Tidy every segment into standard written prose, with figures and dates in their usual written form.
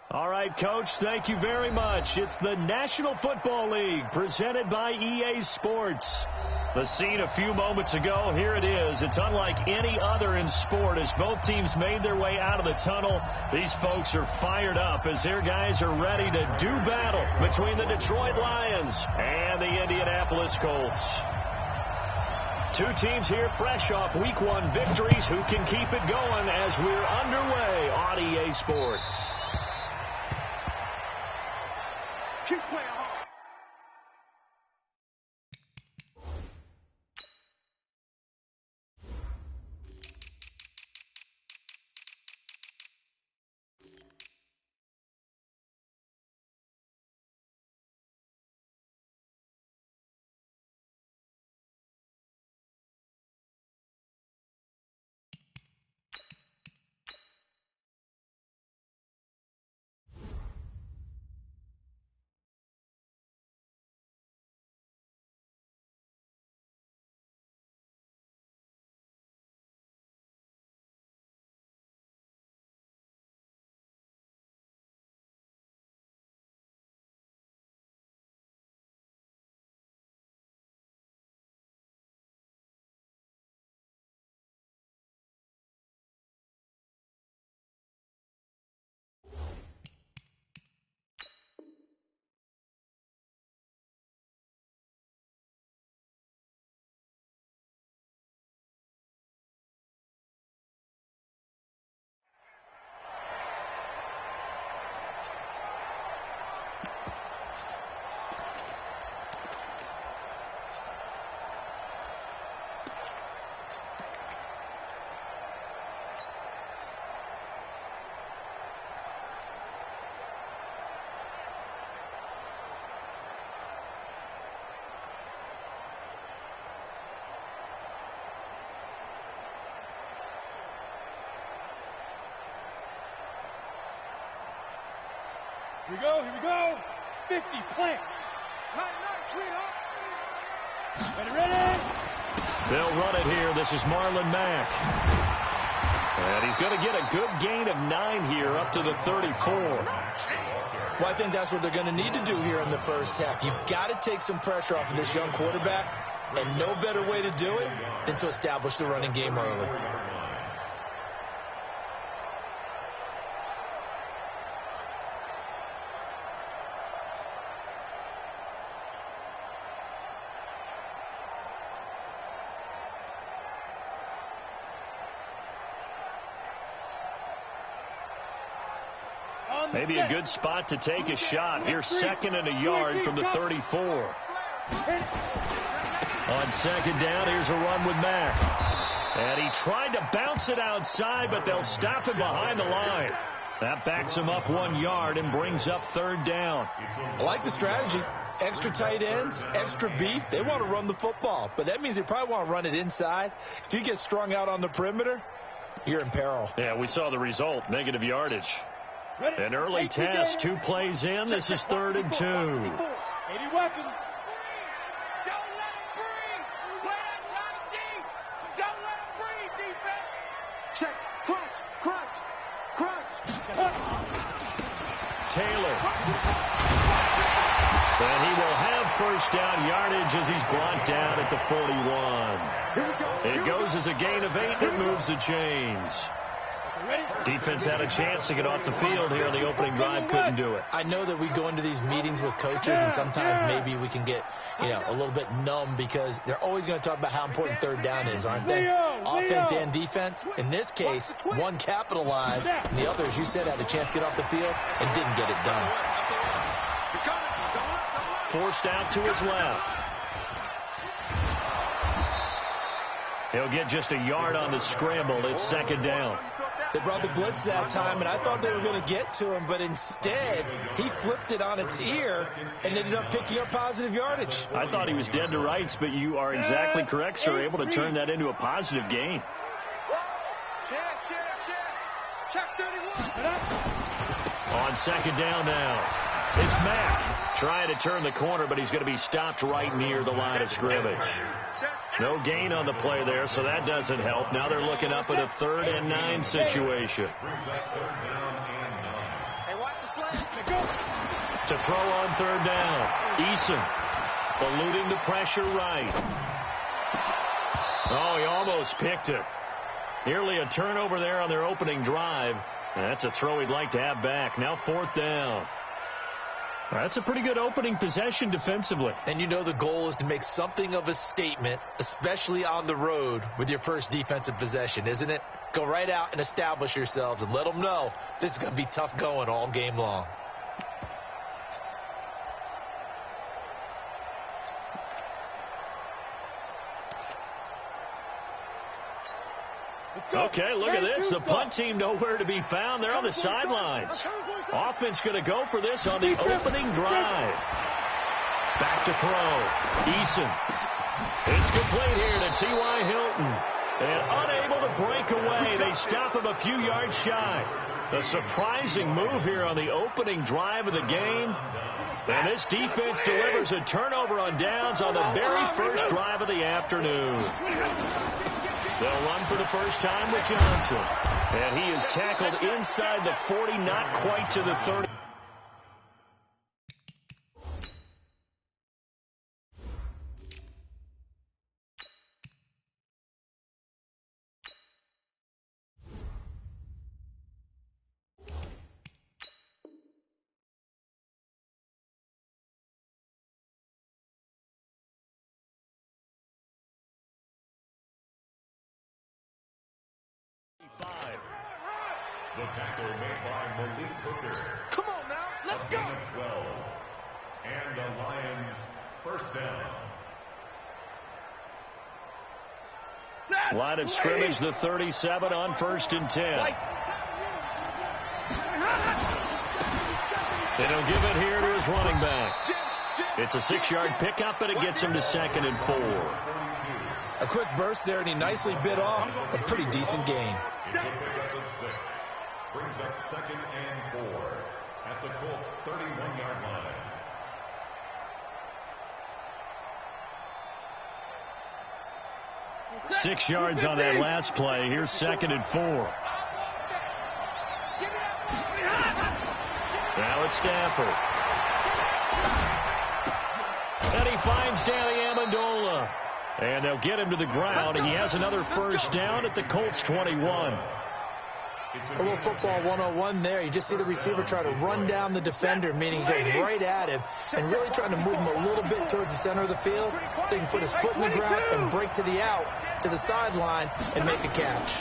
All right, Coach, thank you very much. It's the National Football League presented by EA Sports. The scene a few moments ago, here it is. It's unlike any other in sport. As both teams made their way out of the tunnel, these folks are fired up as their guys are ready to do battle between the Detroit Lions and the Indianapolis Colts. Two teams here fresh off Week 1 victories. Who can keep it going as we're underway on EA Sports? Keep playing hard. Here we go, here we go. 50, plant. Nice, sweetheart. Ready. They'll run it here. This is Marlon Mack. And he's going to get a good gain of 9 here up to the 34. Well, I think that's what they're going to need to do here in the first half. You've got to take some pressure off of this young quarterback, and no better way to do it than to establish the running game early. Maybe a good spot to take a shot. Here's 2nd and a yard from the 34. On 2nd down, here's a run with Mack. And he tried to bounce it outside, but they'll stop him behind the line. That backs him up 1 yard and brings up 3rd down. I like the strategy. Extra tight ends, extra beef. They want to run the football, but that means they probably want to run it inside. If you get strung out on the perimeter, you're in peril. Yeah, we saw the result, negative yardage. An early test, 2 plays in. This is 3rd and 2. 80 weapons. Don't let him breathe. Play that tight deep. Don't let him breathe, defense. Check. Crunch. Taylor. And he will have 1st down yardage as he's brought down at the 41. It goes as a gain of 8. It moves the chains. Defense had a chance to get off the field here in the opening drive, couldn't do it. I know that we go into these meetings with coaches, and sometimes maybe we can get, a little bit numb because they're always going to talk about how important 3rd down is, aren't they? Offense and defense. In this case, one capitalized, and the other, as you said, had a chance to get off the field and didn't get it done. Forced out to his left. He'll get just a yard on the scramble. It's 2nd down. They brought the blitz that time, and I thought they were going to get to him, but instead, he flipped it on its ear and ended up picking up positive yardage. I thought he was dead to rights, but you are exactly correct, sir, able to turn that into a positive gain. Check 31. On 2nd down now. It's Mack trying to turn the corner, but he's going to be stopped right near the line of scrimmage. No gain on the play there, so that doesn't help. Now they're looking up at a 3rd and 9 situation. To throw on third down. Eason eluding the pressure right. Oh, he almost picked it. Nearly a turnover there on their opening drive. That's a throw he'd like to have back. Now fourth down. That's a pretty good opening possession defensively. And you know the goal is to make something of a statement, especially on the road with your first defensive possession, isn't it? Go right out and establish yourselves and let them know this is going to be tough going all game long. Okay, look at this. The punt team nowhere to be found. They're on the sidelines. Offense going to go for this on the opening drive. Back to throw. Eason. It's complete here to T.Y. Hilton. And unable to break away. They stop him a few yards shy. A surprising move here on the opening drive of the game. And this defense delivers a turnover on downs on the very first drive of the afternoon. They'll run for the first time with Johnson. And he is tackled inside the 40, not quite to the 30. The tackle made by Malik Hooker. Come on now, let's go. 12. And the Lions first down. Line of scrimmage, the 37 on 1st and 10. And he'll give it here to his running back. It's a 6-yard pickup, and it gets him to 2nd and 4. A quick burst there, and he nicely bit off a pretty decent gain. It's a pickup of 6. Brings up 2nd and 4 at the Colts 31-yard line. Six yards on that last play. Here's 2nd and 4. Now it's Stafford. And he finds Danny Amendola. And they'll get him to the ground. And he has another first down at the Colts 21. A little football 101 there. You just see the receiver try to run down the defender, meaning he goes right at him and really trying to move him a little bit towards the center of the field so he can put his foot in the ground and break to the out, to the sideline, and make a catch.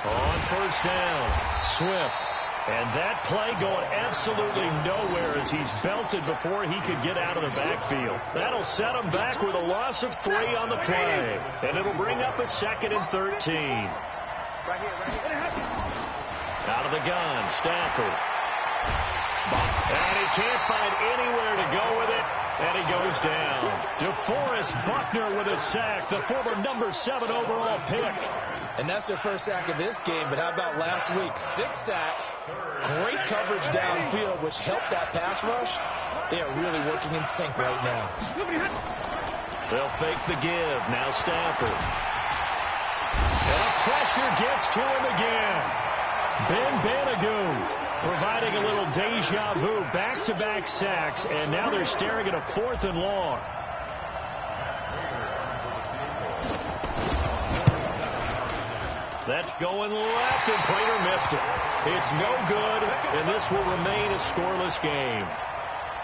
On first down, Swift. And that play going absolutely nowhere as he's belted before he could get out of the backfield. That'll set him back with a loss of 3 on the play. And it'll bring up a 2nd and 13. Out of the gun, Stafford. And he can't find anywhere to go with it, and he goes down. DeForest Buckner with a sack, the former number 7 overall pick. And that's their first sack of this game, but how about last week? 6 sacks, great coverage downfield, which helped that pass rush. They are really working in sync right now. They'll fake the give. Now Stafford. And the pressure gets to him again. Ben Banagoo providing a little deja vu, back-to-back sacks, and now they're staring at a 4th and long. That's going left, and Prater missed it. It's no good, and this will remain a scoreless game.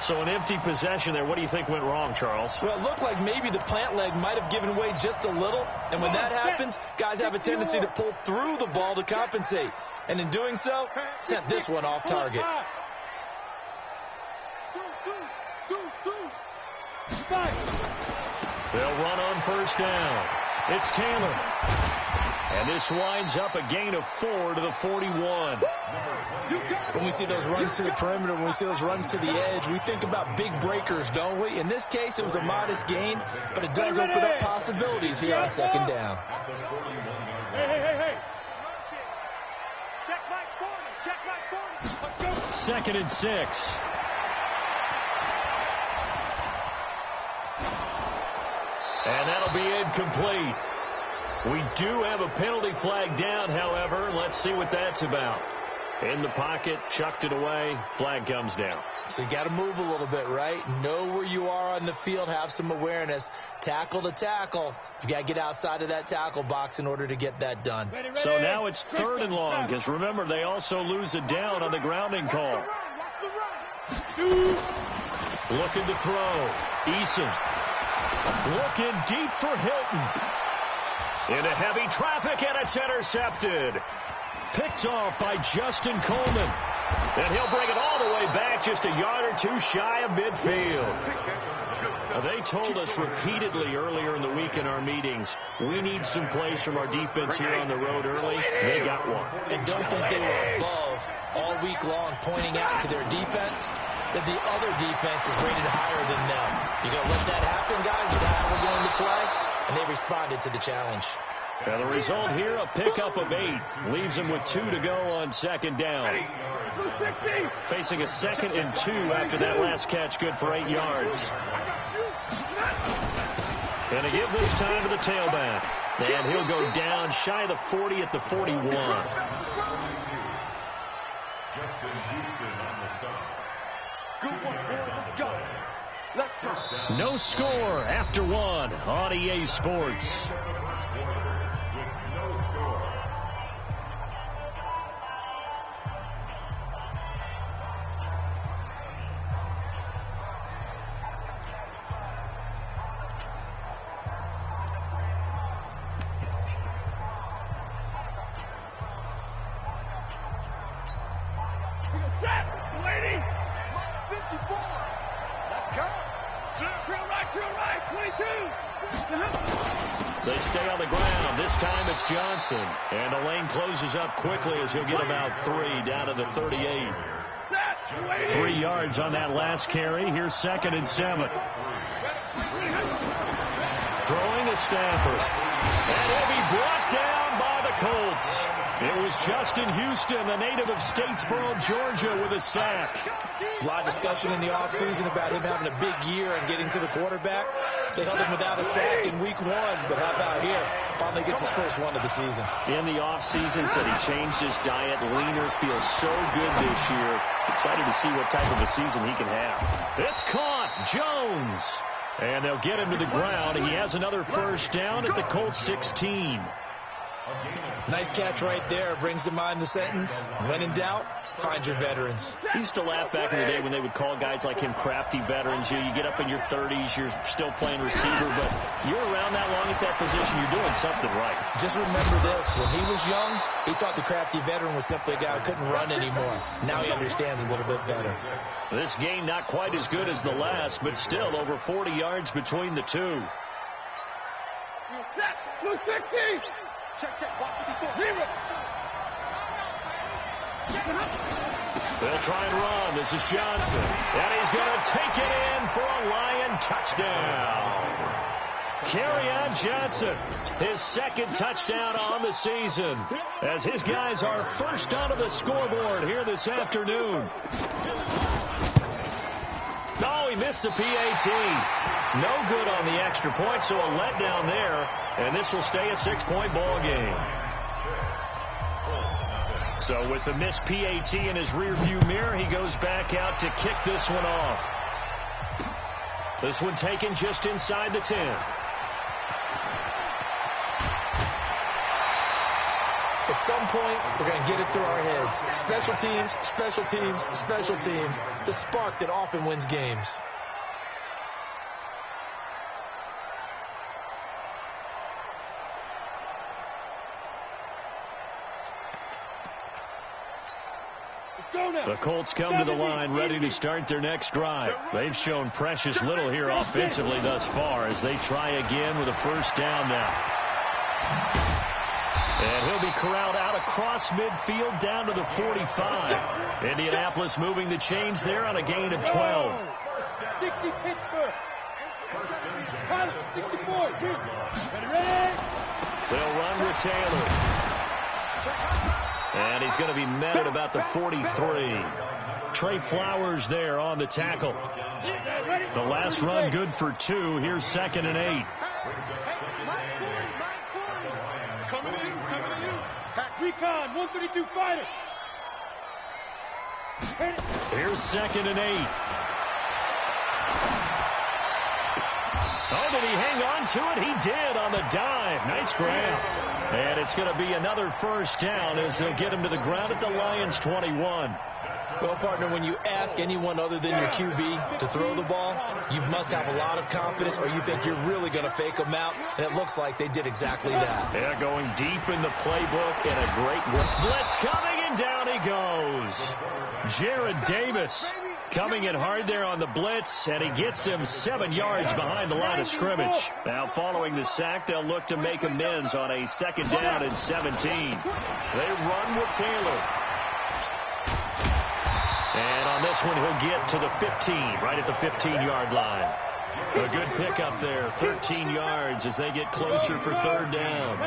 So an empty possession there. What do you think went wrong, Charles? Well, it looked like maybe the plant leg might have given way just a little, and when that happens, guys have a tendency to pull through the ball to compensate. And in doing so, sent this one off target. They'll run on first down. It's Taylor. And this winds up a gain of 4 to the 41. When we see those runs to the perimeter, when we see those runs to the edge, we think about big breakers, don't we? In this case, it was a modest gain, but it does open up possibilities here on 2nd down. Hey. Check my 40. 2nd and 6. And that'll be incomplete. We do have a penalty flag down, however. Let's see what that's about. In the pocket, chucked it away, flag comes down. So you got to move a little bit, right? Know where you are on the field, have some awareness. Tackle to tackle. You got to get outside of that tackle box in order to get that done. Ready. So now it's 3rd and long, because remember, they also lose it down on the grounding call. Looking to throw. Eason. Looking deep for Hilton. Into heavy traffic, and it's intercepted. Picked off by Justin Coleman. And he'll bring it all the way back, just a yard or two shy of midfield. They told us repeatedly earlier in the week in our meetings, we need some plays from our defense here on the road early. They got one. And don't think they were above all week long pointing out to their defense that the other defense is rated higher than them. You going to let that happen, guys? Is that how we're going to play? And they responded to the challenge. And the result here, a pickup of 8. Leaves them with 2 to go on 2nd down. Facing a 2nd and 2 after that last catch, good for 8 yards. And a give this time to the tailback. And he'll go down shy of the 40 at the 41. Justin Houston on the stop. Good one, boy. Let's go. Let's go. No score after 1 on EA Sports. They stay on the ground. This time it's Johnson. And the lane closes up quickly as he'll get about 3 down to the 38. 3 yards on that last carry. Here's 2nd and 7. Throwing to Stafford. And he'll be brought down by the Colts. It was Justin Houston, the native of Statesboro, Georgia, with a sack. There's a lot of discussion in the offseason about him having a big year and getting to the quarterback. They held him without a sack in week 1, but how about here? Finally gets his first one of the season. In the offseason, said he changed his diet, leaner, feels so good this year. Excited to see what type of a season he can have. It's caught, Jones. And they'll get him to the ground. He has another first down at the Colts 16. Nice catch right there. Brings to mind the sentence, when in doubt, find your veterans. I used to laugh back in the day when they would call guys like him crafty veterans. You get up in your 30s, you're still playing receiver, but you're around that long at that position, you're doing something right. Just remember this, when he was young, he thought the crafty veteran was simply a guy who couldn't run anymore. Now he understands a little bit better. This game not quite as good as the last, but still over 40 yards between the two. Blue 60. Check, watch 54. Zero. They'll try and run. This is Johnson. And he's going to take it in for a Lion touchdown. Kerryon Johnson, his 2nd touchdown on the season, as his guys are first onto the scoreboard here this afternoon. Oh, he missed the PAT. No good on the extra point, so a letdown there. And this will stay a 6-point ball game. So with the missed PAT in his rearview mirror, he goes back out to kick this one off. This one taken just inside the 10. At some point, we're going to get it through our heads. Special teams, special teams, special teams. The spark that often wins games. The Colts come to the line ready to start their next drive. They've shown precious little here offensively thus far as they try again with a first down now. And he'll be corralled out across midfield down to the 45. Indianapolis moving the chains there on a gain of 12. 60 Pittsburgh. 64. Ready? They'll run with Taylor. And he's going to be met at about the 43. Trey Flowers there on the tackle. The last run good for 2. Here's 2nd and 8. Recon, 132 fighter. Here's 2nd and 8. Oh, did he hang on to it? He did on the dive. Nice grab. And it's going to be another first down as they'll get him to the ground at the Lions' 21. Well, partner, when you ask anyone other than your QB to throw the ball, you must have a lot of confidence or you think you're really going to fake them out, and it looks like they did exactly that. Yeah, going deep in the playbook and a great blitz coming, and down he goes. Jared Davis coming in hard there on the blitz, and he gets him 7 yards behind the line of scrimmage. Now, following the sack, they'll look to make amends on a 2nd down and 17. They run with Taylor. And on this one, he'll get to the 15, right at the 15-yard line. A good pickup there, 13 yards as they get closer for 3rd down.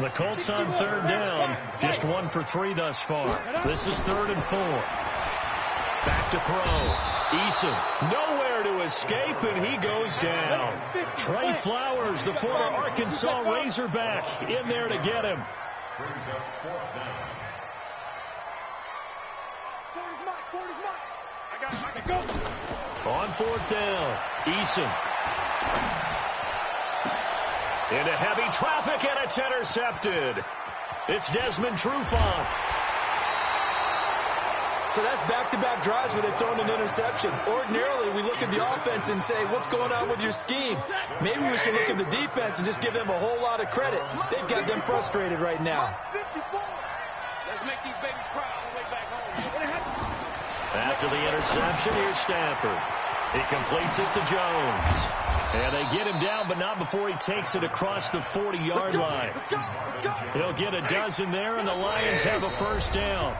The Colts on 3rd down, just 1 for 3 thus far. This is 3rd and 4. Back to throw. Eason, nowhere to escape, and he goes down. Trey Flowers, the former Arkansas Razorback, in there to get him. Brings up 4th down. On 4th down, Eason. Into heavy traffic, and it's intercepted. It's Desmond Trufant. So that's back-to-back drives where they've thrown an interception. Ordinarily, we look at the offense and say, what's going on with your scheme? Maybe we should look at the defense and just give them a whole lot of credit. They've got them frustrated right now. Let's make these babies proud on the way back home. After the interception, here's Stafford. He completes it to Jones. And they get him down, but not before he takes it across the 40-yard line. He'll get a dozen there, and the Lions have a first down.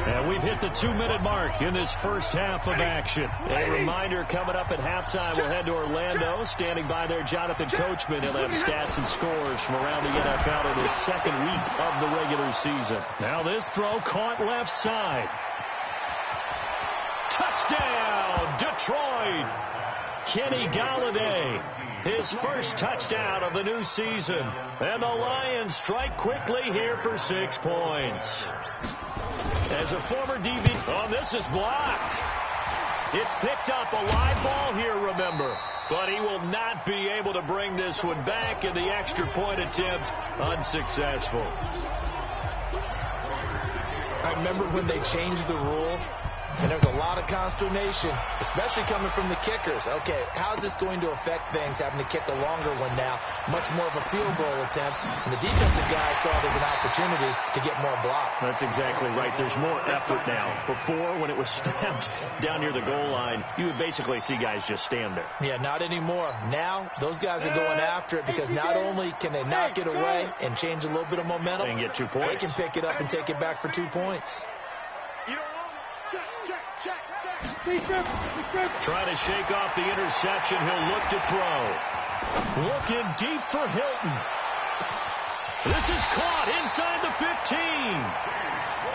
And we've hit the 2-minute mark in this first half of action. A reminder, coming up at halftime, we'll head to Orlando. Standing by there, Jonathan Coachman. He'll have stats and scores from around the NFL in his 2nd week of the regular season. Now this throw caught left side. Touchdown, Detroit. Kenny Galladay, his first touchdown of the new season. And the Lions strike quickly here for 6 points. As a former DB, oh, this is blocked. It's picked up, a live ball here, remember. But he will not be able to bring this one back, and the extra point attempt unsuccessful. I remember when they changed the rule, and there was a lot of consternation, especially coming from the kickers. Okay, how's this going to affect things, having to kick a longer one now, much more of a field goal attempt, and the defensive guys saw it as an opportunity to get more block. That's exactly right. There's more effort now. Before, when it was snapped down near the goal line, you would basically see guys just stand there. Yeah, not anymore. Now, those guys are going after it because not only can they knock it away and change a little bit of momentum, and get 2 points. They can pick it up and take it back for 2 points. Trying to shake off the interception. He'll look to throw. Looking deep for Hilton. This is caught inside the 15.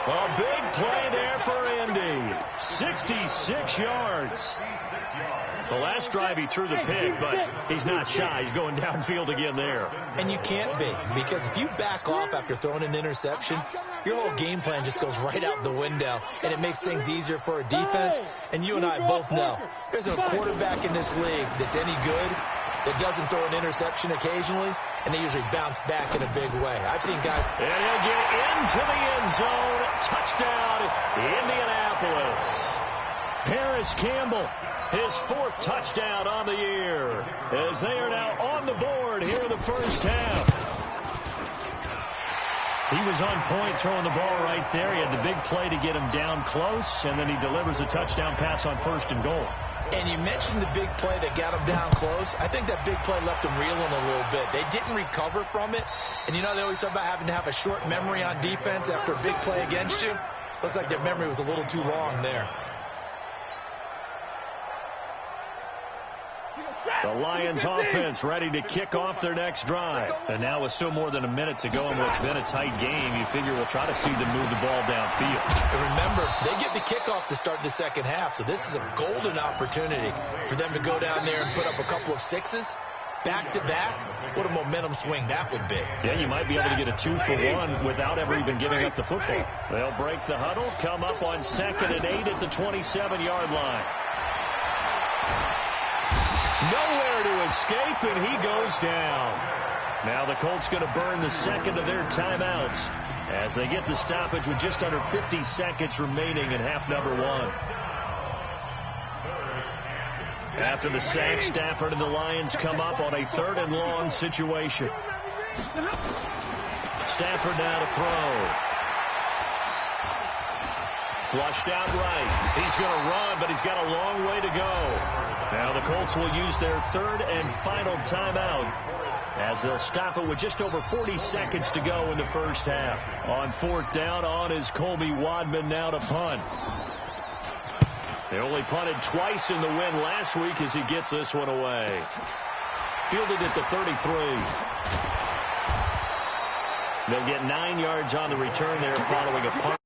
A big play there for Indy. 66 yards. The last drive he threw the pick, but he's not shy. He's going downfield again there. And you can't be, because if you back off after throwing an interception, your whole game plan just goes right out the window, and it makes things easier for a defense. And you and I both know there's a quarterback in this league that's any good that doesn't throw an interception occasionally, and they usually bounce back in a big way. I've seen guys. And he'll get into the end zone. Touchdown, Indianapolis. Harris Campbell, his 4th touchdown on the year, as they are now on the board here in the first half. He was on point throwing the ball right there. He had the big play to get him down close, and then he delivers a touchdown pass on 1st and goal. And you mentioned the big play that got him down close. I think that big play left him reeling a little bit. They didn't recover from it. And, you know, they always talk about having to have a short memory on defense after a big play against you. Looks like their memory was a little too long there. The Lions offense ready to kick off their next drive. And now with still more than a minute to go in what's been a tight game, you figure we'll try to see them move the ball downfield. And remember, they get the kickoff to start the second half, so this is a golden opportunity for them to go down there and put up a couple of 6s back-to-back, what a momentum swing that would be. Yeah, you might be able to get a 2-for-1 without ever even giving up the football. They'll break the huddle, come up on 2nd and 8 at the 27-yard line. Nowhere to escape, and he goes down. Now the Colts going to burn the second of their timeouts as they get the stoppage with just under 50 seconds remaining in half number 1. After the sack, Stafford and the Lions come up on a 3rd and long situation. Stafford now to throw. Flushed out right. He's going to run, but he's got a long way to go. Now the Colts will use their 3rd and final timeout as they'll stop it with just over 40 seconds to go in the first half. On 4th down, on is Colby Wadman now to punt. They only punted twice in the win last week as he gets this one away. Fielded at the 33. They'll get 9 yards on the return there following a punt